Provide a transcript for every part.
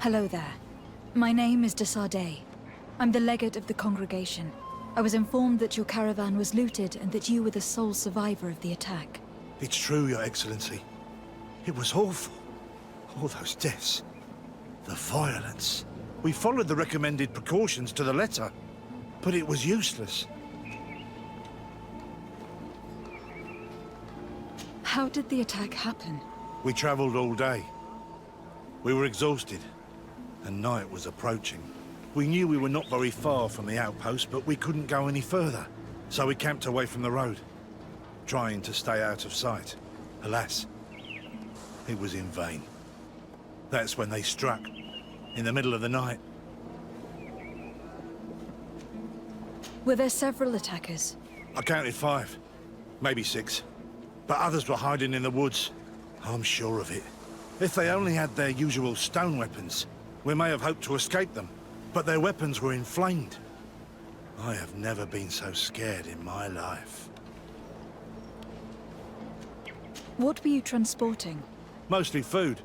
Hello there. My name is Desardet. I'm the legate of the congregation. I was informed that your caravan was looted and that you were the sole survivor of the attack. It's true, Your Excellency. It was awful. All those deaths. The violence. We followed the recommended precautions to the letter, but it was useless. How did the attack happen? We traveled all day. We were exhausted, and night was approaching. We knew we were not very far from the outpost, but we couldn't go any further. So we camped away from the road, trying to stay out of sight. Alas, it was in vain. That's when they struck, in the middle of the night. Were there several attackers? I counted 5, maybe 6. But others were hiding in the woods. I'm sure of it. If they only had their usual stone weapons, we may have hoped to escape them. But their weapons were inflamed. I have never been so scared in my life. What were you transporting? Mostly food,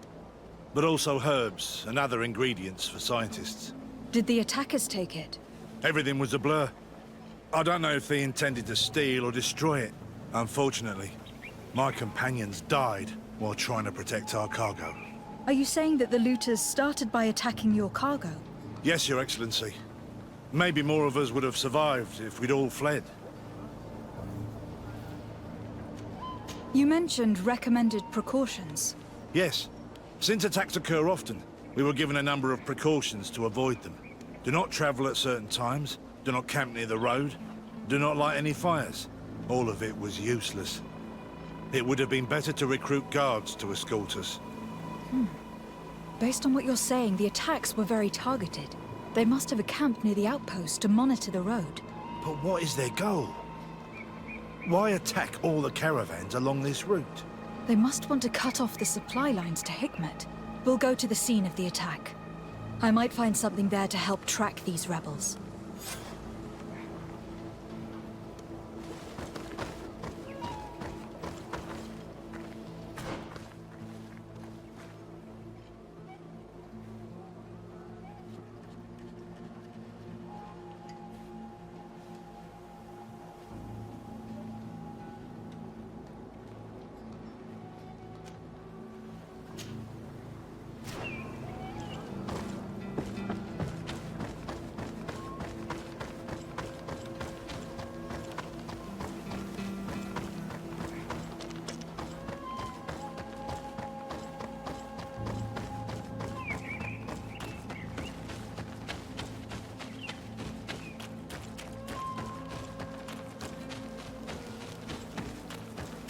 but also herbs and other ingredients for scientists. Did the attackers take it? Everything was a blur. I don't know if they intended to steal or destroy it. Unfortunately, my companions died while trying to protect our cargo. Are you saying that the looters started by attacking your cargo? Yes, Your Excellency. Maybe more of us would have survived if we'd all fled. You mentioned recommended precautions. Yes. Since attacks occur often, we were given a number of precautions to avoid them. Do not travel at certain times, do not camp near the road, do not light any fires. All of it was useless. It would have been better to recruit guards to escort us. Based on what you're saying, the attacks were very targeted. They must have camped near the outpost to monitor the road. But what is their goal? Why attack all the caravans along this route? They must want to cut off the supply lines to Hikmet. We'll go to the scene of the attack. I might find something there to help track these rebels.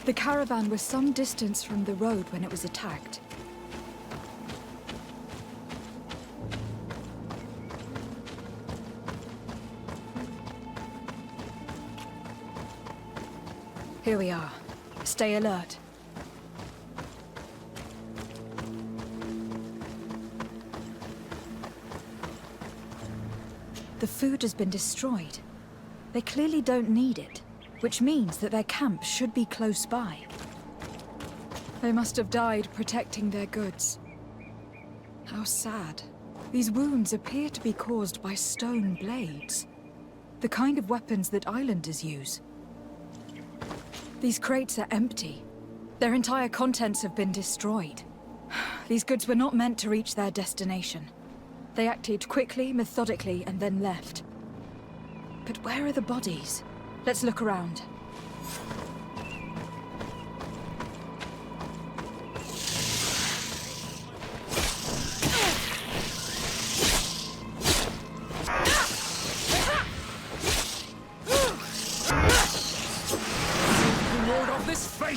The caravan was some distance from the road when it was attacked. Here we are. Stay alert. The food has been destroyed. They clearly don't need it, which means that their camp should be close by. They must have died protecting their goods. How sad. These wounds appear to be caused by stone blades, the kind of weapons that islanders use. These crates are empty. Their entire contents have been destroyed. These goods were not meant to reach their destination. They acted quickly, methodically, and then left. But where are the bodies? Let's look around. Ward off this fate!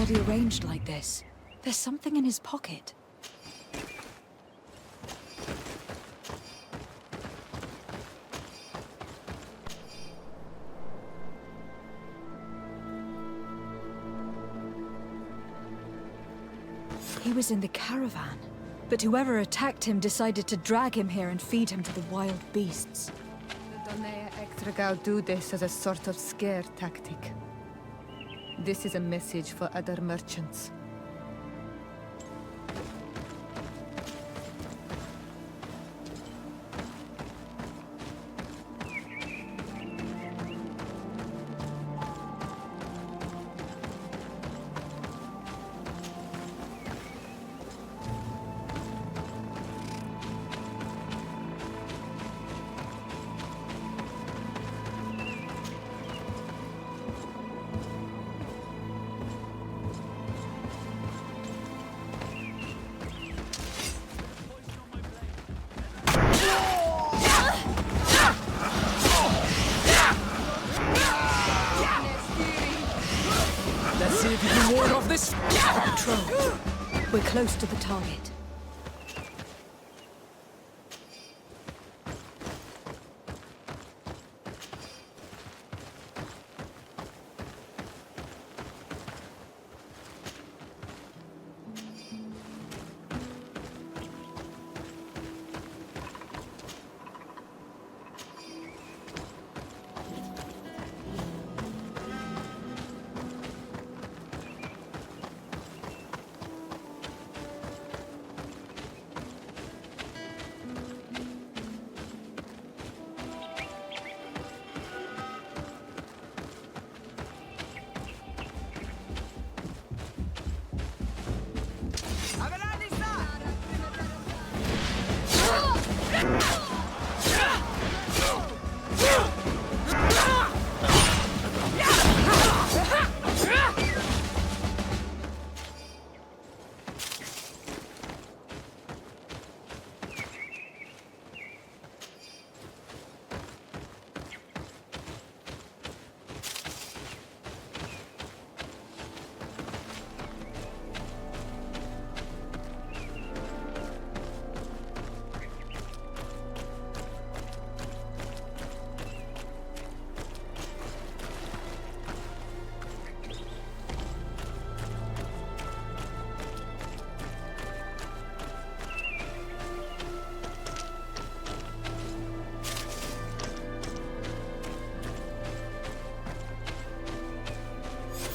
body arranged like this? There's something in his pocket. He was in the caravan, but whoever attacked him decided to drag him here and feed him to the wild beasts. The Donea Extragao do this as a sort of scare tactic. This is a message for other merchants. Let's see if you can ward off this. Patrol. We're close to the target.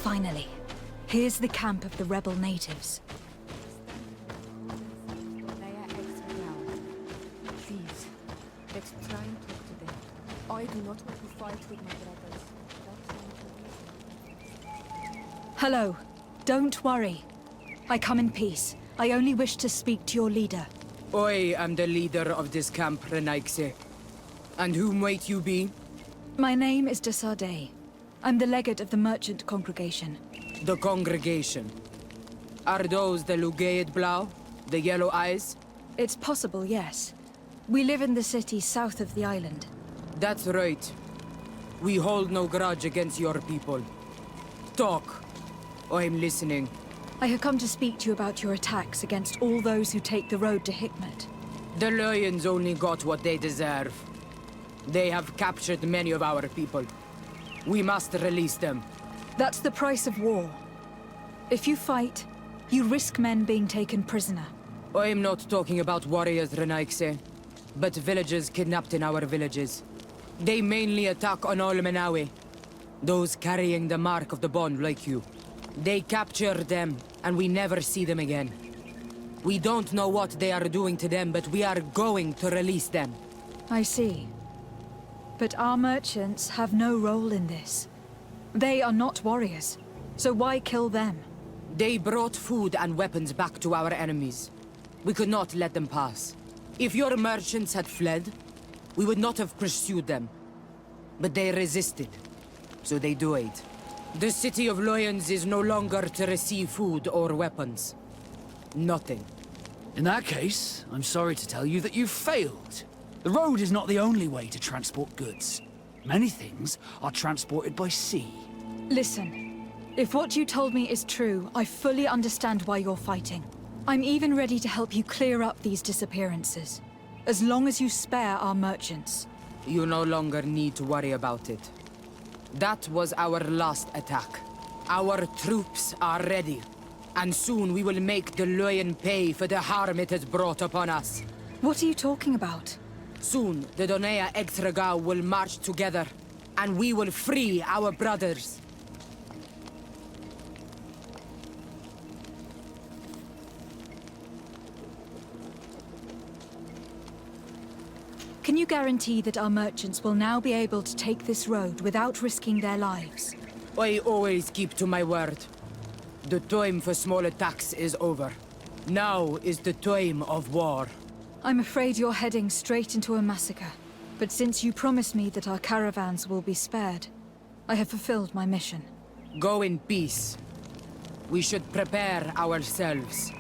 Finally, here's the camp of the rebel natives. Donea Extragao. Please, let's try and talk to them. I do not want to fight with my brothers. Hello. Don't worry. I come in peace. I only wish to speak to your leader. I am the leader of this camp, Renaigse. And who might you be? My name is Desade. I'm the legate of the merchant congregation. The congregation. Are those the Lugaid Blau? The yellow eyes? It's possible, yes. We live in the city south of the island. That's right. We hold no grudge against your people. Talk. I'm listening. I have come to speak to you about your attacks against all those who take the road to Hikmet. The Lions only got what they deserve. They have captured many of our people. We must release them. That's the price of war. If you fight, you risk men being taken prisoner. I'm not talking about warriors, Renaigse, but villagers kidnapped in our villages. They mainly attack on all Menawe, those carrying the mark of the bond like you. They capture them, and we never see them again. We don't know what they are doing to them, but we are going to release them. I see. But our merchants have no role in this. They are not warriors, so why kill them? They brought food and weapons back to our enemies. We could not let them pass. If your merchants had fled, we would not have pursued them. But they resisted, so they died. The city of Loyans is no longer to receive food or weapons. Nothing. In that case, I'm sorry to tell you that you've failed. The road is not the only way to transport goods. Many things are transported by sea. Listen, If what you told me is true, I fully understand why you're fighting. I'm even ready to help you clear up these disappearances, as long as you spare our merchants. You no longer need to worry about it. That was our last attack. Our troops are ready, and soon we will make the Lion pay for the harm it has brought upon us. What are you talking about? Soon, the Donea Extragao will march together, and we will free our brothers. Can you guarantee that our merchants will now be able to take this road without risking their lives? I always keep to my word. The time for small attacks is over. Now is the time of war. I'm afraid you're heading straight into a massacre. But since you promised me that our caravans will be spared, I have fulfilled my mission. Go in peace. We should prepare ourselves.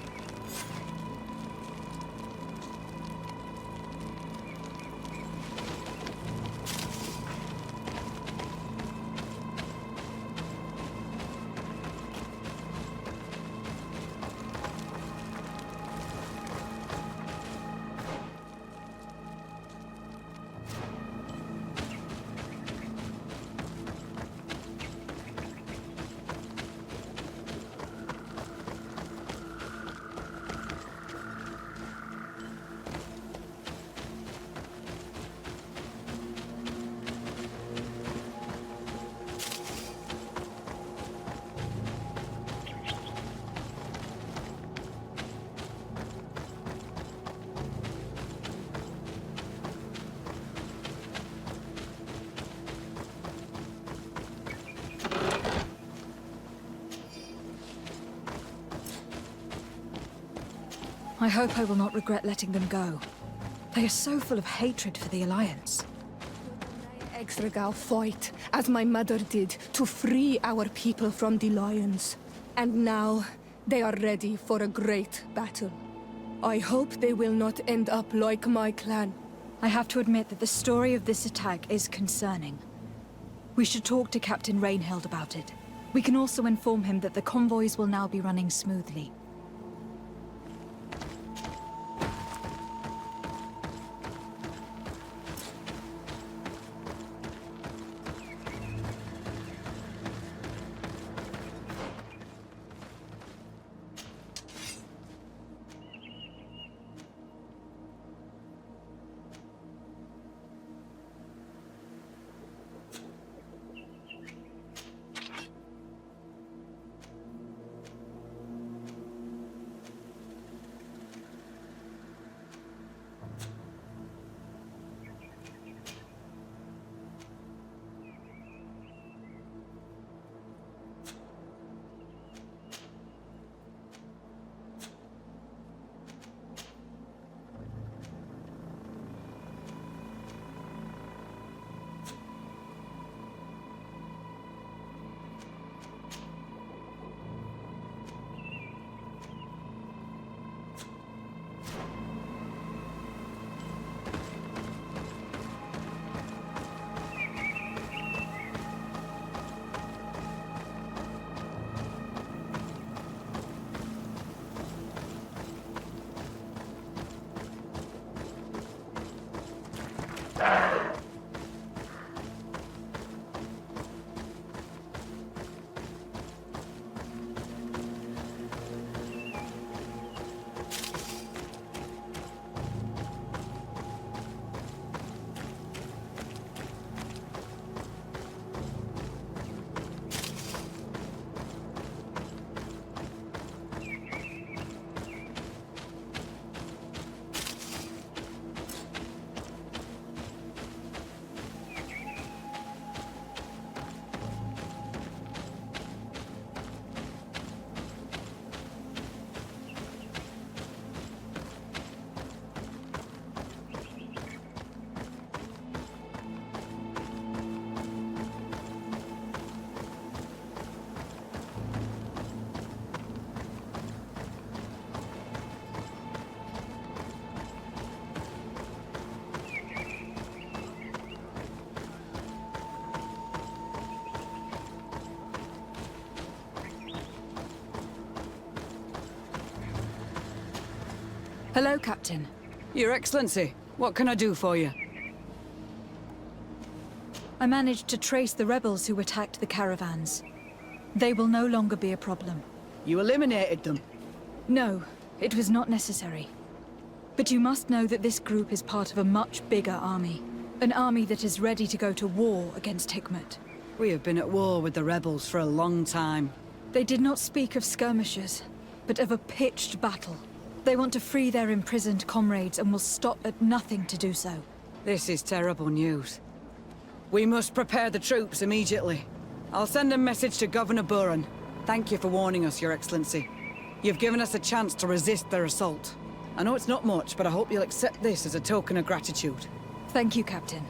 I hope I will not regret letting them go. They are so full of hatred for the Alliance. Exregal fought, as my mother did, to free our people from the lions. And now, they are ready for a great battle. I hope they will not end up like my clan. I have to admit that the story of this attack is concerning. We should talk to Captain Rainhild about it. We can also inform him that the convoys will now be running smoothly. Hello, Captain. Your Excellency, what can I do for you? I managed to trace the rebels who attacked the caravans. They will no longer be a problem. You eliminated them. No, it was not necessary. But you must know that this group is part of a much bigger army. An army that is ready to go to war against Hikmet. We have been at war with the rebels for a long time. They did not speak of skirmishes, but of a pitched battle. They want to free their imprisoned comrades and will stop at nothing to do so. This is terrible news. We must prepare the troops immediately. I'll send a message to Governor Buran. Thank you for warning us, Your Excellency. You've given us a chance to resist their assault. I know it's not much, but I hope you'll accept this as a token of gratitude. Thank you, Captain.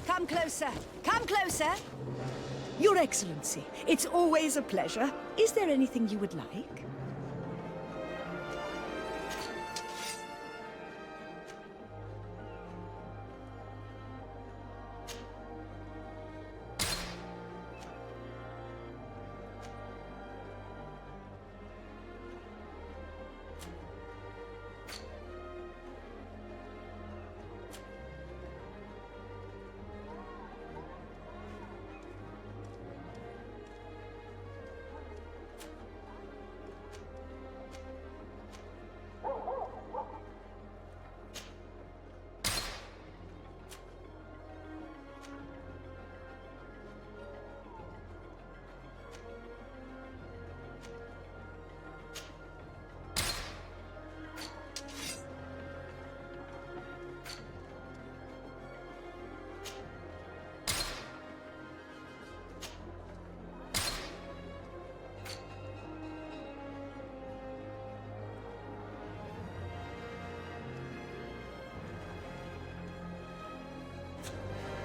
Come closer! Come closer! Your Excellency, it's always a pleasure. Is there anything you would like?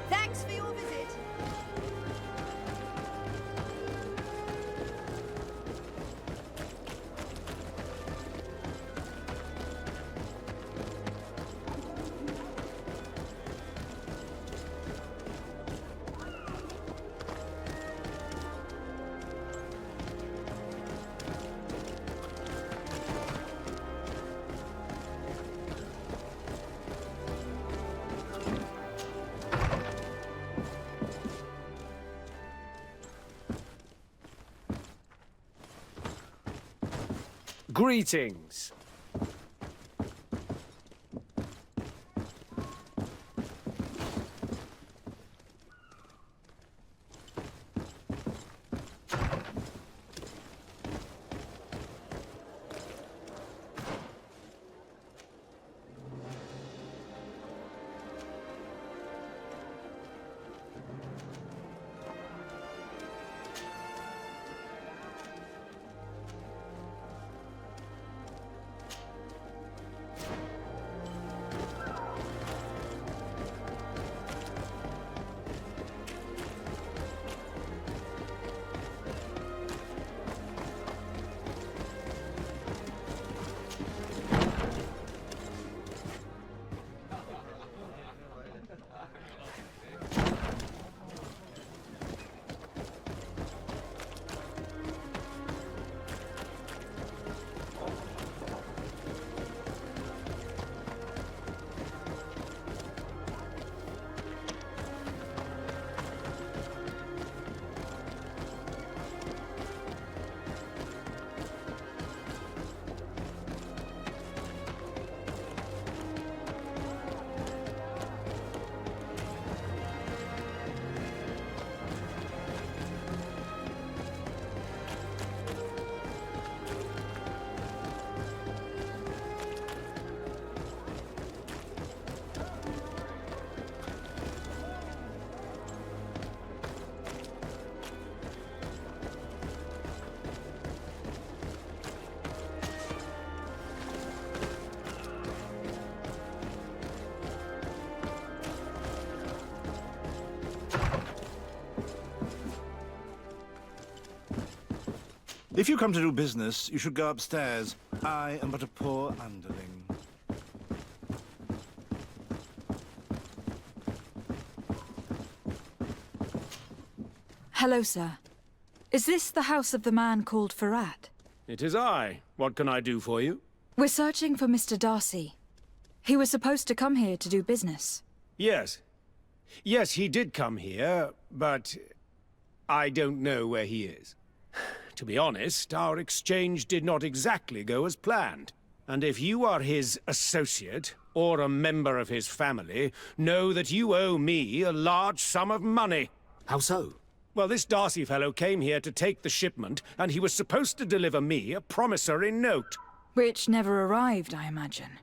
Thanks for your visit. Greetings. If you come to do business, you should go upstairs. I am but a poor underling. Hello, sir. Is this the house of the man called Farad? It is I. What can I do for you? We're searching for Mr. Darcy. He was supposed to come here to do business. Yes. Yes, he did come here, but I don't know where he is. To be honest, our exchange did not exactly go as planned. And if you are his associate, or a member of his family, know that you owe me a large sum of money. How so? Well, this Darcy fellow came here to take the shipment, and he was supposed to deliver me a promissory note. Which never arrived, I imagine.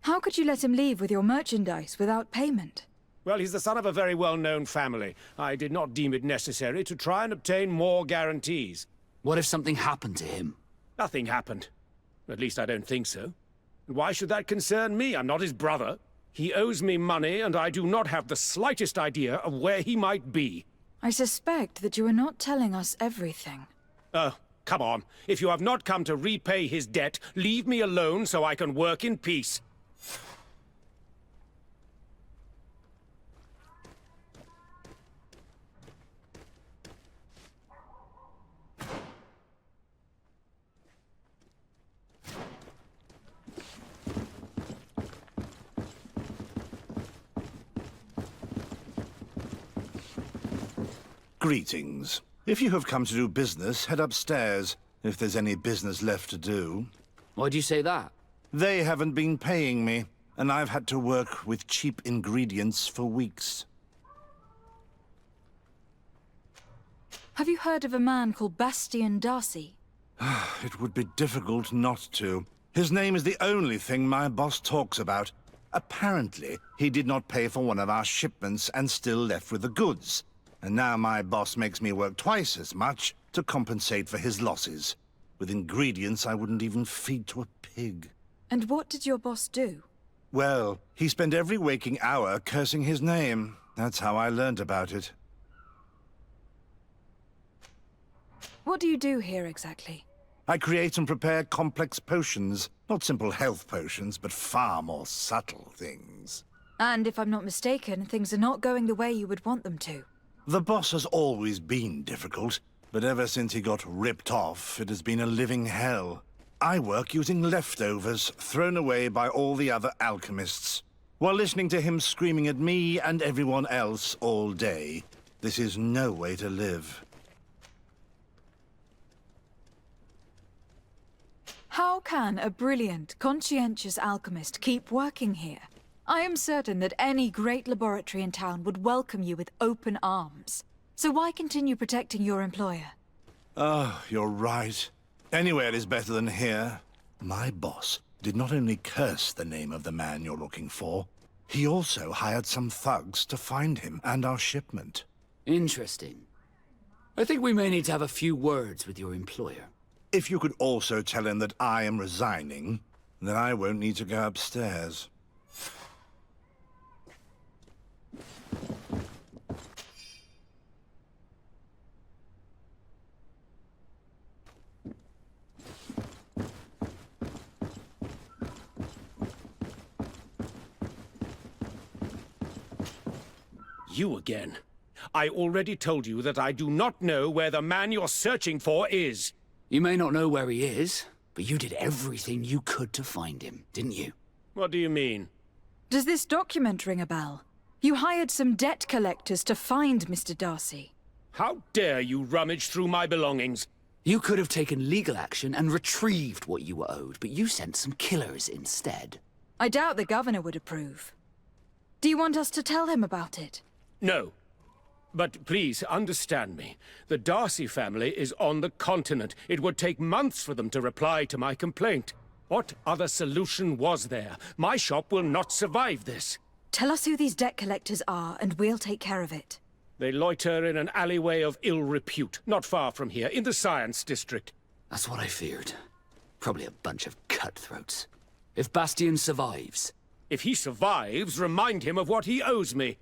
How could you let him leave with your merchandise without payment? Well, he's the son of a very well-known family. I did not deem it necessary to try and obtain more guarantees. What if something happened to him? Nothing happened. At least I don't think so. Why should that concern me? I'm not his brother. He owes me money, and I do not have the slightest idea of where he might be. I suspect that you are not telling us everything. Come on. If you have not come to repay his debt, leave me alone so I can work in peace. Greetings. If you have come to do business, head upstairs, if there's any business left to do. Why do you say that? They haven't been paying me, and I've had to work with cheap ingredients for weeks. Have you heard of a man called Bastian Darcy? It would be difficult not to. His name is the only thing my boss talks about. Apparently, he did not pay for one of our shipments and still left with the goods. And now my boss makes me work twice as much to compensate for his losses. With ingredients I wouldn't even feed to a pig. And what did your boss do? Well, he spent every waking hour cursing his name. That's how I learned about it. What do you do here exactly? I create and prepare complex potions. Not simple health potions, but far more subtle things. And if I'm not mistaken, things are not going the way you would want them to. The boss has always been difficult, but ever since he got ripped off, it has been a living hell. I work using leftovers thrown away by all the other alchemists, while listening to him screaming at me and everyone else all day. This is no way to live. How can a brilliant, conscientious alchemist keep working here? I am certain that any great laboratory in town would welcome you with open arms. So why continue protecting your employer? Oh, you're right. Anywhere is better than here. My boss did not only curse the name of the man you're looking for, he also hired some thugs to find him and our shipment. Interesting. I think we may need to have a few words with your employer. If you could also tell him that I am resigning, then I won't need to go upstairs. You again. I already told you that I do not know where the man you're searching for is. You may not know where he is, but you did everything you could to find him, didn't you? What do you mean? Does this document ring a bell? You hired some debt collectors to find Mr. Darcy. How dare you rummage through my belongings? You could have taken legal action and retrieved what you were owed, but you sent some killers instead. I doubt the governor would approve. Do you want us to tell him about it? No. But please, understand me. The Darcy family is on the continent. It would take months for them to reply to my complaint. What other solution was there? My shop will not survive this. Tell us who these debt collectors are, and we'll take care of it. They loiter in an alleyway of ill repute, not far from here, in the Science District. That's what I feared. Probably a bunch of cutthroats. If Bastian survives... If he survives, remind him of what he owes me.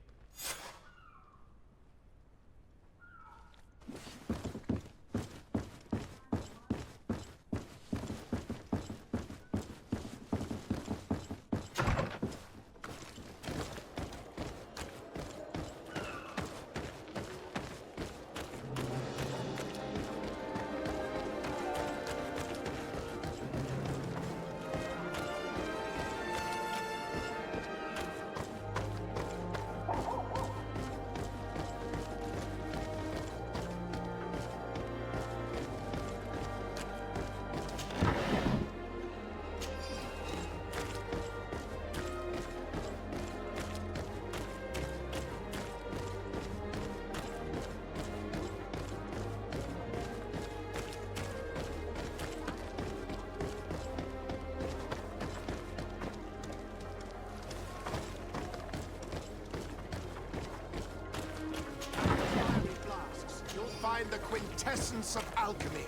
the quintessence of alchemy.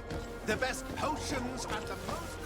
The best potions and the most...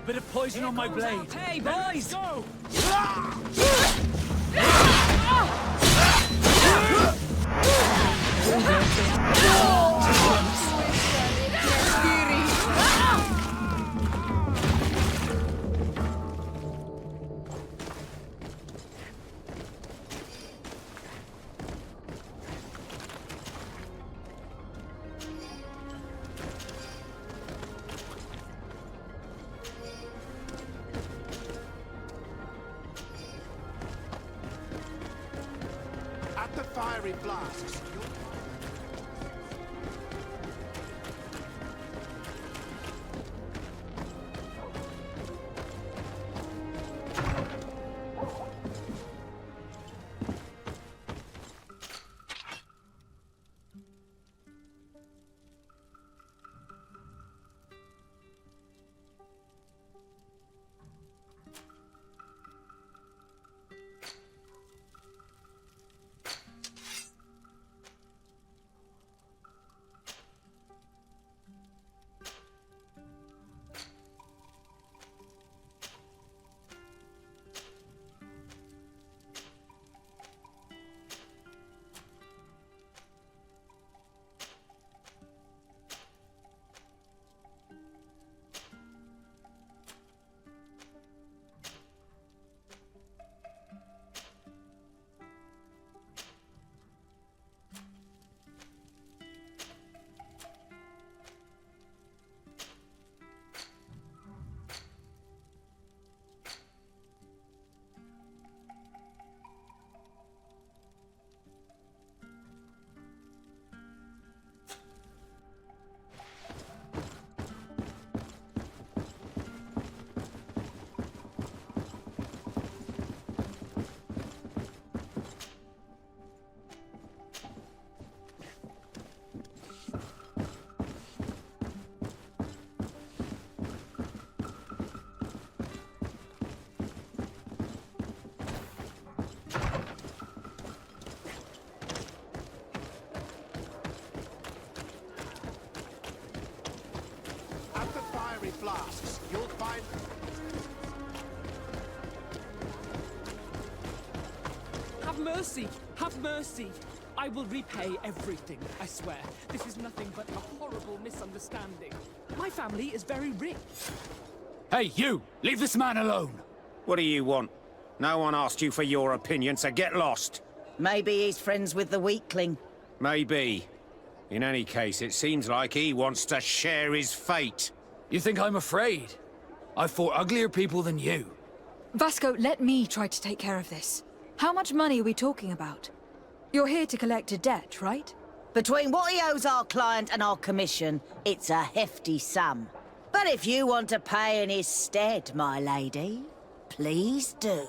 Bit of poison on my blade. Hey, boys! Go! At the fiery flasks, you'll... At the fiery flasks, you'll find... Have mercy! Have mercy! I will repay everything, I swear. This is nothing but a horrible misunderstanding. My family is very rich. Hey, you! Leave this man alone! What do you want? No one asked you for your opinion, so get lost. Maybe he's friends with the weakling. Maybe. In any case, it seems like he wants to share his fate. You think I'm afraid? I've fought uglier people than you. Vasco, let me try to take care of this. How much money are we talking about? You're here to collect a debt, right? Between what he owes our client and our commission, it's a hefty sum. But if you want to pay in his stead, my lady, please do.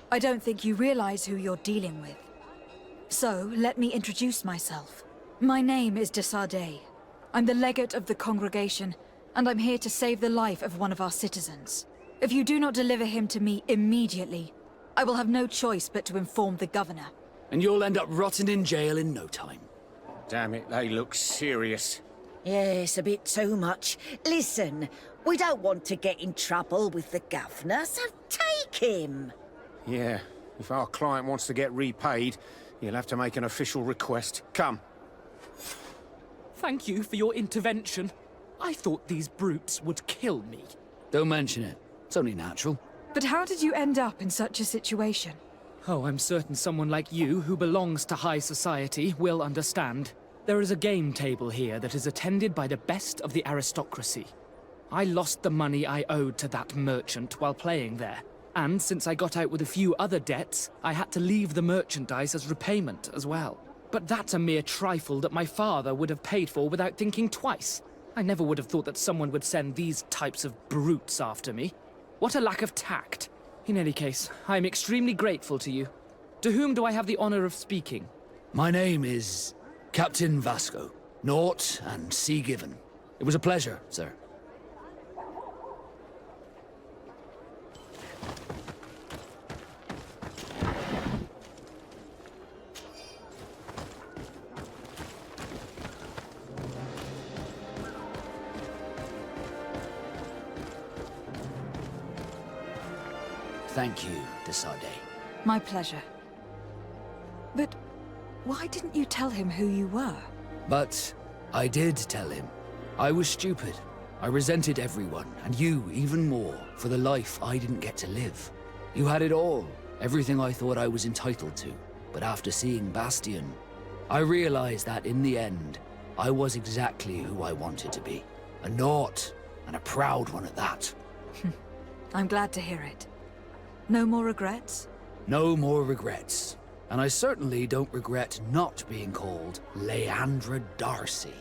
I don't think you realize who you're dealing with. So, let me introduce myself. My name is de Sardet. I'm the legate of the congregation, and I'm here to save the life of one of our citizens. If you do not deliver him to me immediately, I will have no choice but to inform the governor. And you'll end up rotting in jail in no time. Damn it, they look serious. Yes, a bit too much. Listen, we don't want to get in trouble with the governor, so take him. Yeah, if our client wants to get repaid, You'll have to make an official request. Come. Thank you for your intervention. I thought these brutes would kill me. Don't mention it. It's only natural. But how did you end up in such a situation? Oh, I'm certain someone like you, who belongs to high society, will understand. There is a game table here that is attended by the best of the aristocracy. I lost the money I owed to that merchant while playing there. And since I got out with a few other debts, I had to leave the merchandise as repayment as well. But that's a mere trifle that my father would have paid for without thinking twice. I never would have thought that someone would send these types of brutes after me. What a lack of tact. In any case, I am extremely grateful to you. To whom do I have the honor of speaking? My name is Captain Vasco. Naught and sea given. It was a pleasure, sir. Thank you, Desade. My pleasure. But why didn't you tell him who you were? But I did tell him. I was stupid. I resented everyone, and you even more, for the life I didn't get to live. You had it all, everything I thought I was entitled to. But after seeing Bastion, I realized that in the end, I was exactly who I wanted to be. A naught, and a proud one at that. I'm glad to hear it. No more regrets? No more regrets. And I certainly don't regret not being called Leandra Darcy.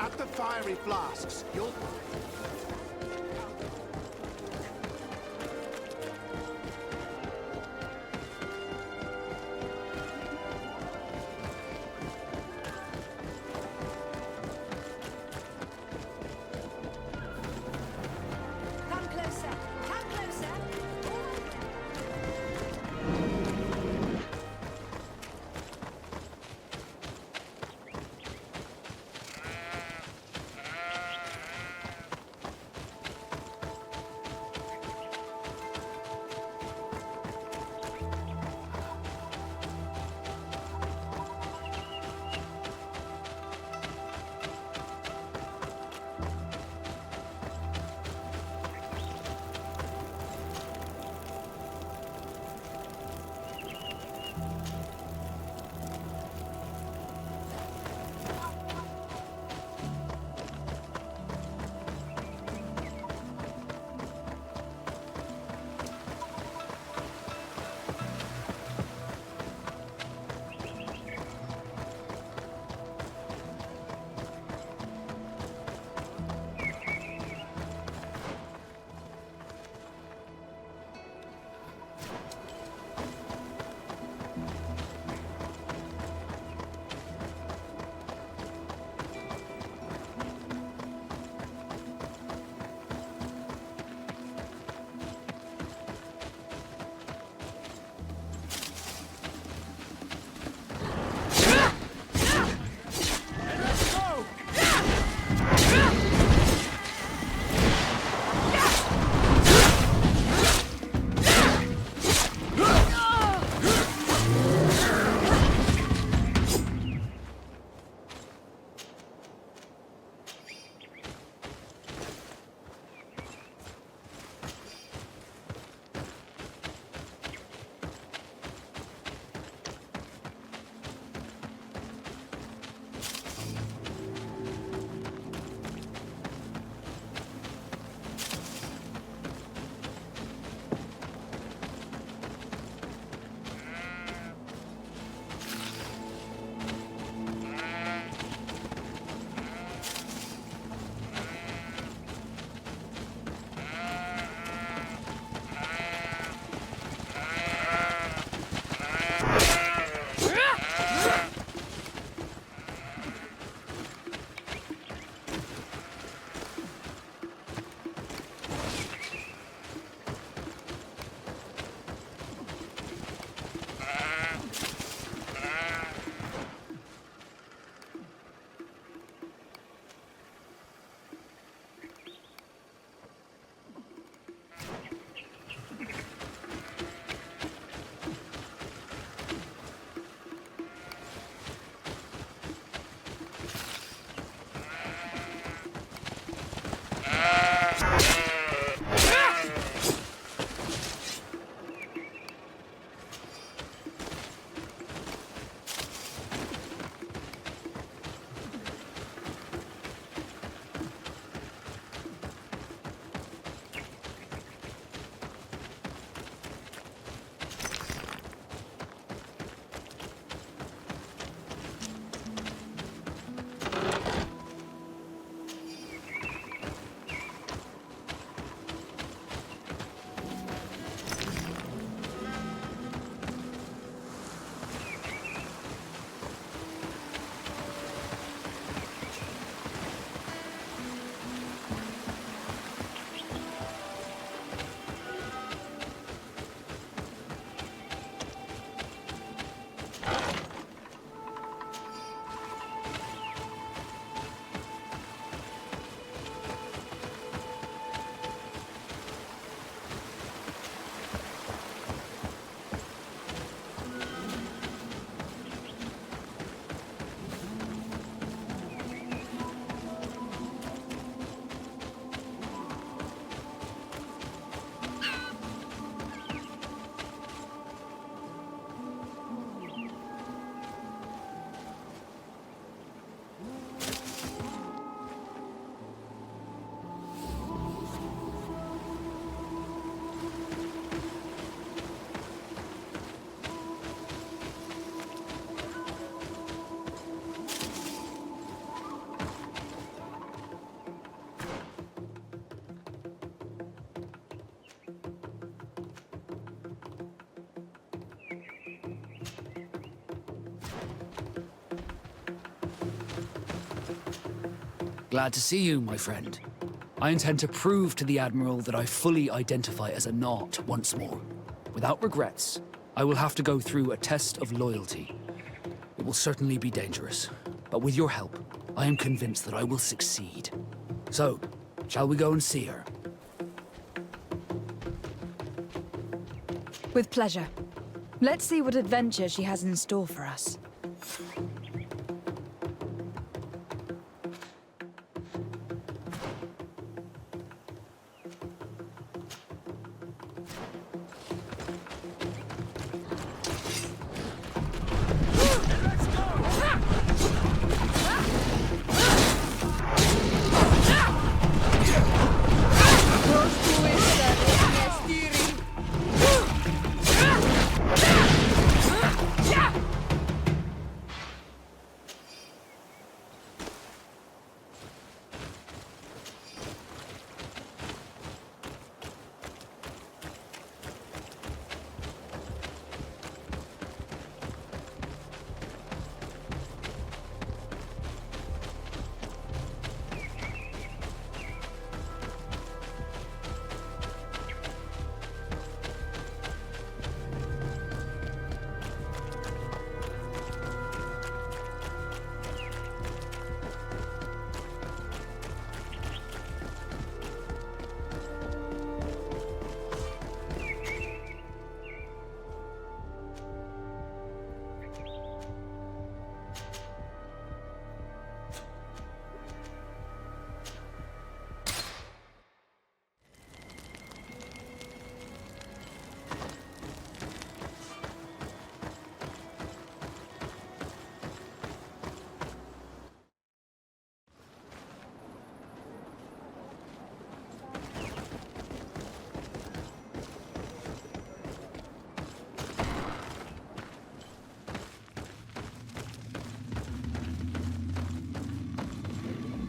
At the fiery flasks, you'll... Come closer! Come closer! Glad to see you, my friend. I intend to prove to the Admiral that I fully identify as a Naut once more. Without regrets, I will have to go through a test of loyalty. It will certainly be dangerous, but with your help, I am convinced that I will succeed. So, shall we go and see her? With pleasure. Let's see what adventure she has in store for us.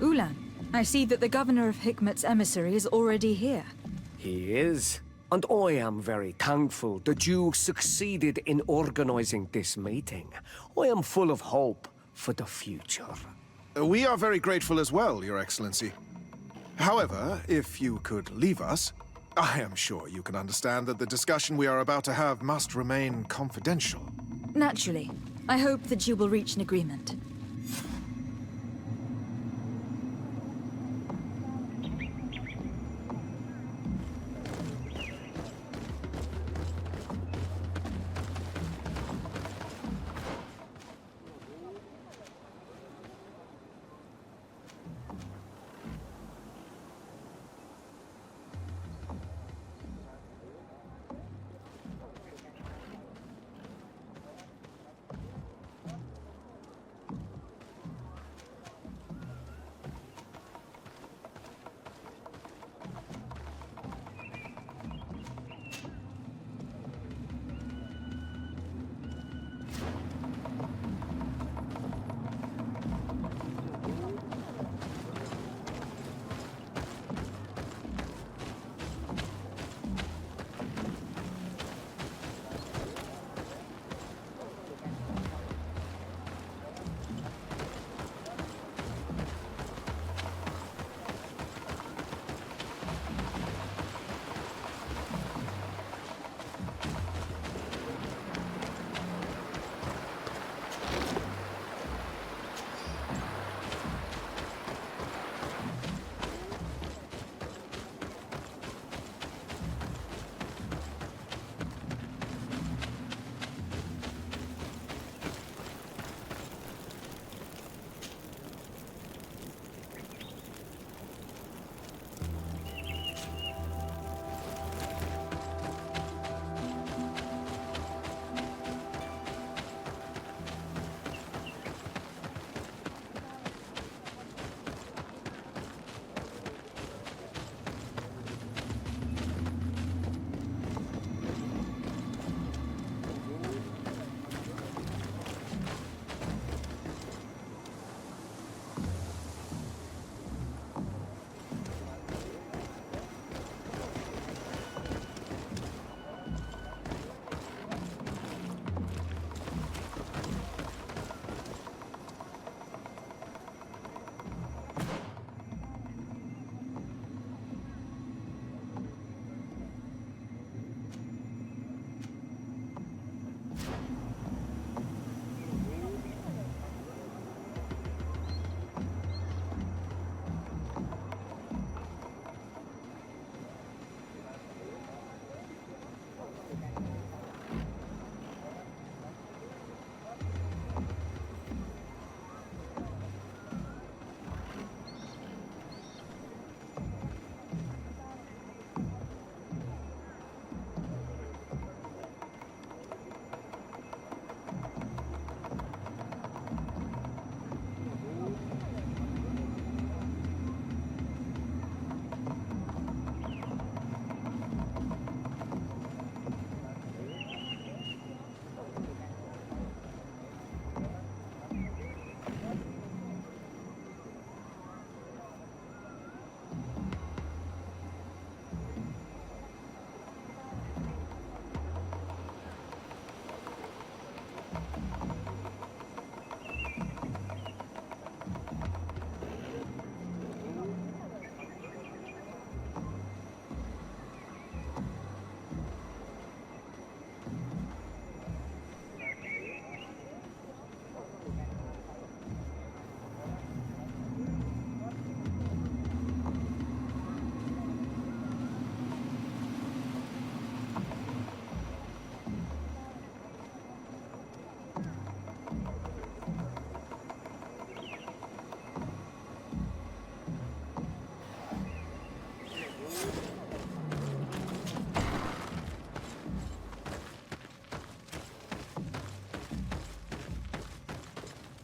Ulan, I see that the governor of Hikmet's emissary is already here. He is. And I am very thankful that you succeeded in organizing this meeting. I am full of hope for the future. We are very grateful as well, Your Excellency. However, if you could leave us, I am sure you can understand that the discussion we are about to have must remain confidential. Naturally. I hope that you will reach an agreement.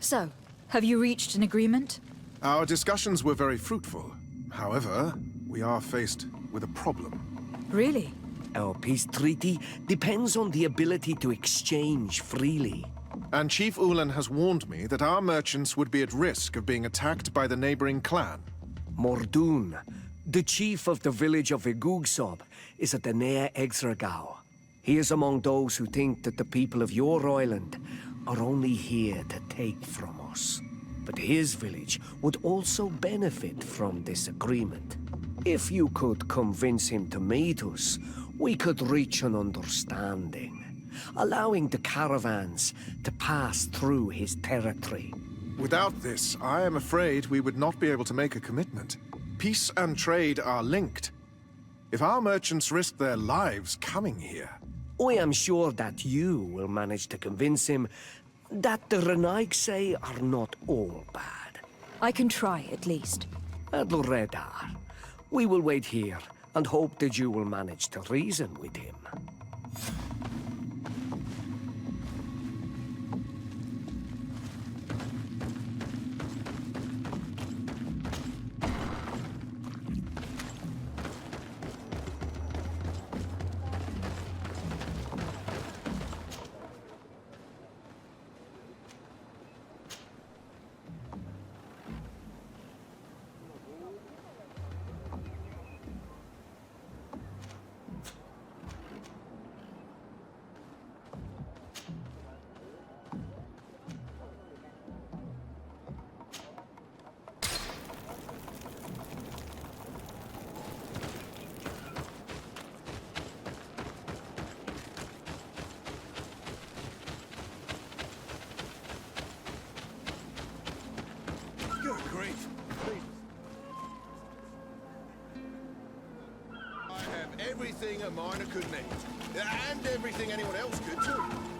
So, have you reached an agreement? Our discussions were very fruitful. However, we are faced with a problem. Really? Our peace treaty depends on the ability to exchange freely. And Chief Ulan has warned me that our merchants would be at risk of being attacked by the neighboring clan. Mordoon, the chief of the village of Igugsob, is at the Nea Exregao. He is among those who think that the people of your island are only here to take from us. But his village would also benefit from this agreement. If you could convince him to meet us, we could reach an understanding, allowing the caravans to pass through his territory. Without this, I am afraid we would not be able to make a commitment. Peace and trade are linked. If our merchants risk their lives coming here... I am sure that you will manage to convince him that the Renaigse are not all bad. I can try, at least. Adloredar, we will wait here and hope that you will manage to reason with him. Good grief. I have everything a miner could need. And everything anyone else could too.